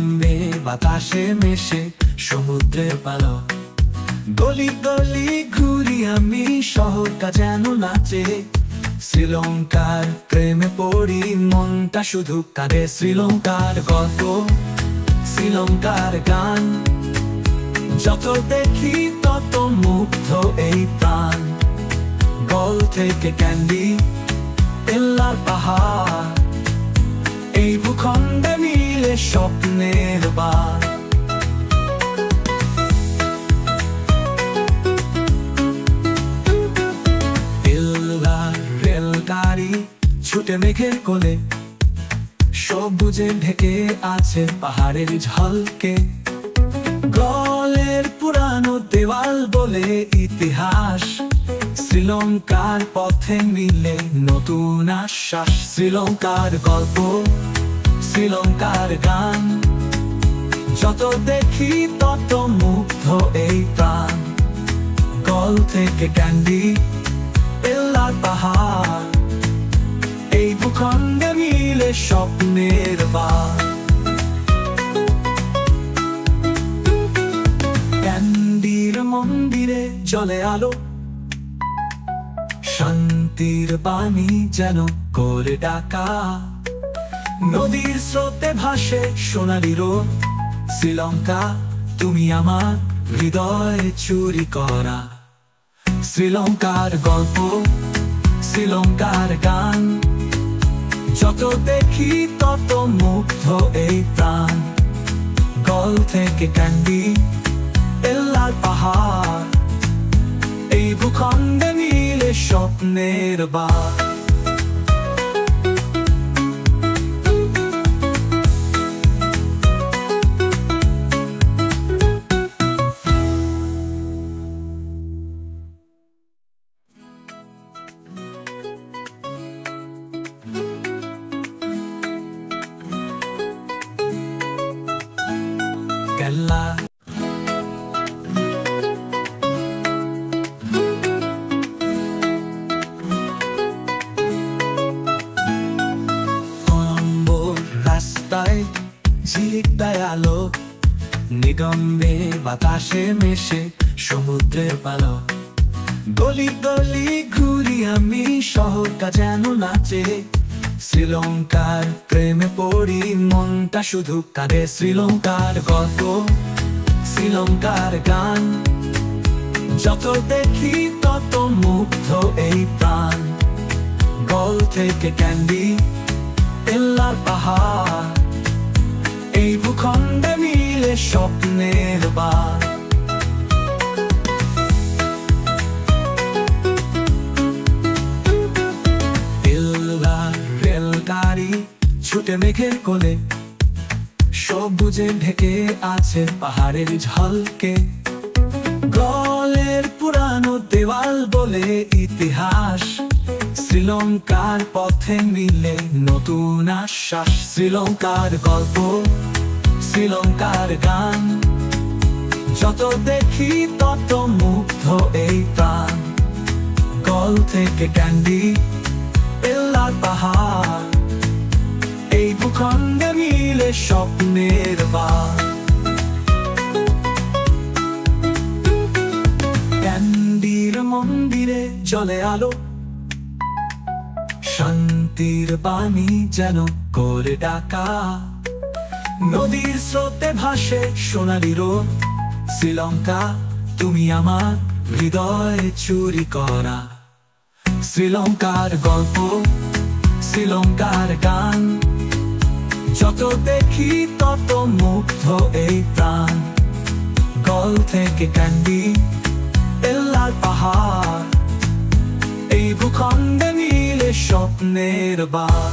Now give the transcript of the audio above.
নিগমে বাতাসে মেশে সমুদ্রের পালক। গলি গলি ঘুরি আমি, শহরটা যেন নাচে। শ্রীলঙ্কার প্রেমে পড়ি, মনটা শুধু কাঁদে। শ্রীলঙ্কার গল্প, শ্রীলঙ্কার গান, যত দেখি তত মুগ্ধ এই প্রাণ। গল থেকে ক্যান্ডি, এল্লার পাহাড়, এই ভূখণ্ডে মিলে স্বপ্নের বার। এল্লার রেলগাড়ি ছুটে মেঘের কোলে, সবুজে ঢেকে আছে পাহাড়ের ঝলকে। গলের পুরানো দেওয়াল বলে ইতিহাস, শ্রীলঙ্কার পথে মিলে নতুন আশ্বাস। শ্রীলঙ্কার গল্প, শ্রীলঙ্কার গান, যত দেখি তত মুগ্ধ এই প্রাণ। গল থেকে ক্যান্ডি, এল্লার পাহাড়, এই ভূখণ্ডে মিলে স্বপ্নের বার। ক্যান্ডির মন্দিরে জ্বলে আলো, শান্তির বাণী যেন করে ডাকা। নদীর স্রোতে ভাসে সোনালি রোদ। শ্রীলঙ্কা তুমি আমার হৃদয়ে চুরি করা। শ্রীলঙ্কার গল্প, শ্রীলঙ্কার গান, যত দেখি তত মুগ্ধ এই প্রাণ। গল থেকে ক্যান্ডি, এল্লার পাহাড়, এই ভূখণ্ডে মিলে স্বপ্নের বার। কেল্লা রাস্তায় ঝিলিক দেয় আলো, নিগমে বাতাসে মেশে সমুদ্রের পালক। গলি গলি ঘুরি আমি, শহরটা যেন নাচে। শ্রীলঙ্কার প্রেমে পড়ি, মনটা শুধু কাঁদে। শ্রীলঙ্কার গল্প, শ্রীলঙ্কার গান, যত দেখি তত মুগ্ধ এই প্রাণ। গল থেকে ক্যান্ডি, এল্লার পাহাড়, এই ভূখণ্ডে মিলে স্বপ্নের বার। এল্লার রেলগাড়ি ছুটে মেঘের কোলে, সবুজে ঢেকে আছে পাহাড়ের ঝলকে। গলের পুরানো দেওয়াল বলে ইতিহাস, শ্রীলঙ্কার পথে মিলে নতুন আশ্বাস। শ্রীলঙ্কার গল্প, শ্রীলঙ্কার গান, যত দেখি তত মুগ্ধ এই প্রাণ। গল থেকে ক্যান্ডি, এল্লার পাহাড়, এই ভূখণ্ডে মিলে স্বপ্নের বার। ক্যান্ডির মন্দিরে জ্বলে আলো, শান্তির বাণী যেন করে ডাকা। নদীর স্রোতে ভাসে সোনালি রোদ। শ্রীলঙ্কা তুমি আমার হৃদয়ে চুরি করা। শ্রীলঙ্কার গল্প, শ্রীলঙ্কার গান, যত দেখি তত মুগ্ধ এই প্রাণ। গল থেকে ক্যান্ডি, এল্লার পাহাড়, এই ভূখণ্ডে মিলে স্বপ্নের বার।